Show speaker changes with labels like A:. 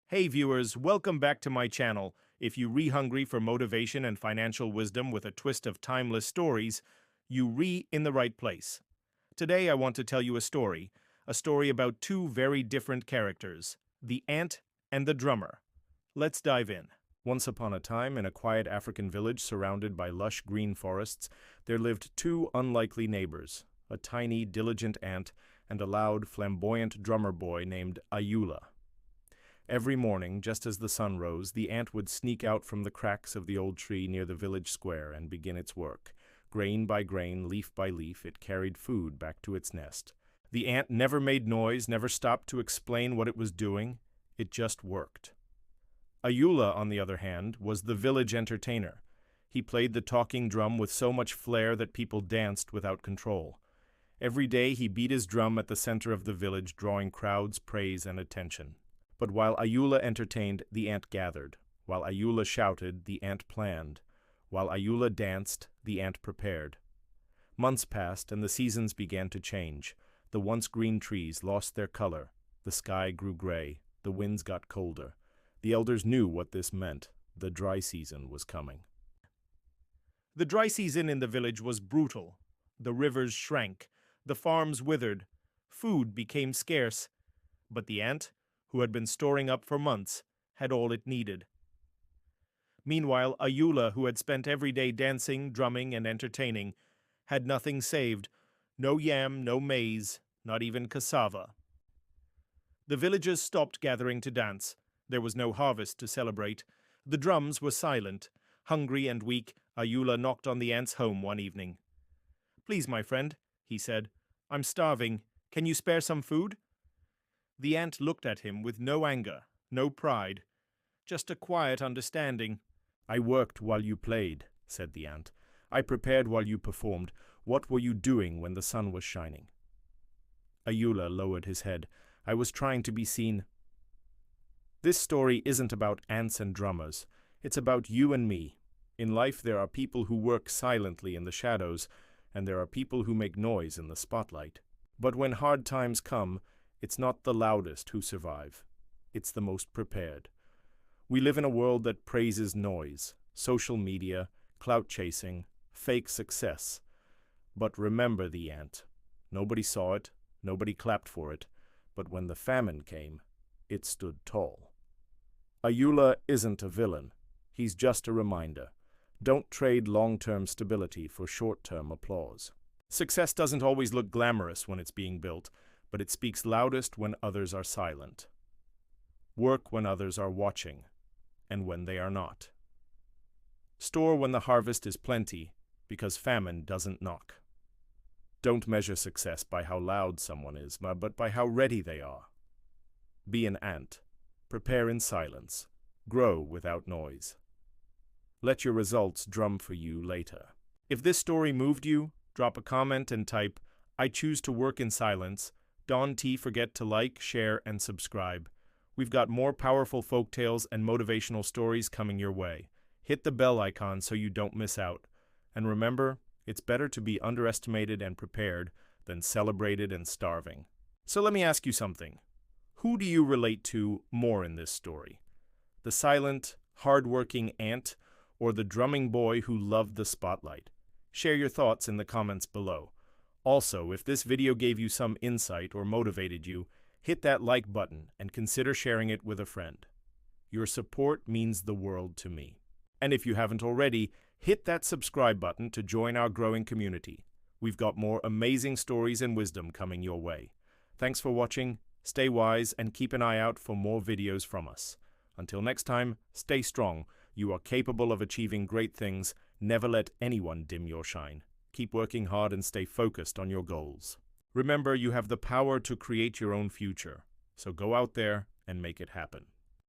A: Hey viewers, welcome back to my channel. If you hungry for motivation and financial wisdom with a twist of timeless stories, you in the right place. Today I want to tell you a story about two very different characters, the ant and the drummer. Let's dive in. Once upon a time, in a quiet African village surrounded by lush green forests, there lived two unlikely neighbors, a tiny, diligent ant and a loud, flamboyant drummer boy named Ayula. Every morning, just as the sun rose, the ant would sneak out from the cracks of the old tree near the village square and begin its work. Grain by grain, leaf by leaf, it carried food back to its nest. The ant never made noise, never stopped to explain what it was doing. It just worked. Ayula, on the other hand, was the village entertainer. He played the talking drum with so much flair that people danced without control. Every day he beat his drum at the center of the village, drawing crowds' praise and attention. But while Ayula entertained, the ant gathered. While Ayula shouted, the ant planned. While Ayula danced, the ant prepared. Months passed, and the seasons began to change. The once green trees lost their color. The sky grew gray. The winds got colder. The elders knew what this meant. The dry season was coming. The dry season in the village was brutal. The rivers shrank. The farms withered. Food became scarce. But the ant, who had been storing up for months, had all it needed. Meanwhile, Ayula, who had spent every day dancing, drumming, and entertaining, had nothing saved. No yam, no maize, not even cassava. The villagers stopped gathering to dance. There was no harvest to celebrate. The drums were silent. Hungry and weak, Ayula knocked on the ant's home one evening. "Please, my friend," he said, "I'm starving. Can you spare some food?" The ant looked at him with no anger, no pride, just a quiet understanding. "I worked while you played," said the ant. "I prepared while you performed. What were you doing when the sun was shining?" Ayula lowered his head. "I was trying to be seen." This story isn't about ants and drummers. It's about you and me. In life, there are people who work silently in the shadows, and there are people who make noise in the spotlight. But when hard times come, it's not the loudest who survive. It's the most prepared. We live in a world that praises noise, social media, clout chasing, fake success. But remember the ant. Nobody saw it, nobody clapped for it, but when the famine came, it stood tall. Ayula isn't a villain. He's just a reminder. Don't trade long-term stability for short-term applause. Success doesn't always look glamorous when it's being built, but it speaks loudest when others are silent. Work when others are watching, and when they are not. Store when the harvest is plenty, because famine doesn't knock. Don't measure success by how loud someone is, but by how ready they are. Be an ant. Prepare in silence. Grow without noise. Let your results drum for you later. If this story moved you, drop a comment and type, "I choose to work in silence." Don't forget to like, share, and subscribe. We've got more powerful folktales and motivational stories coming your way. Hit the bell icon so you don't miss out. And remember, it's better to be underestimated and prepared than celebrated and starving. So let me ask you something. Who do you relate to more in this story? The silent, hard-working ant, or the drumming boy who loved the spotlight? Share your thoughts in the comments below. Also, if this video gave you some insight or motivated you, hit that like button and consider sharing it with a friend. Your support means the world to me. And if you haven't already, hit that subscribe button to join our growing community. We've got more amazing stories and wisdom coming your way. Thanks for watching, stay wise, and keep an eye out for more videos from us. Until next time, stay strong. You are capable of achieving great things. Never let anyone dim your shine. Keep working hard and stay focused on your goals. Remember, you have the power to create your own future, so go out there and make it happen.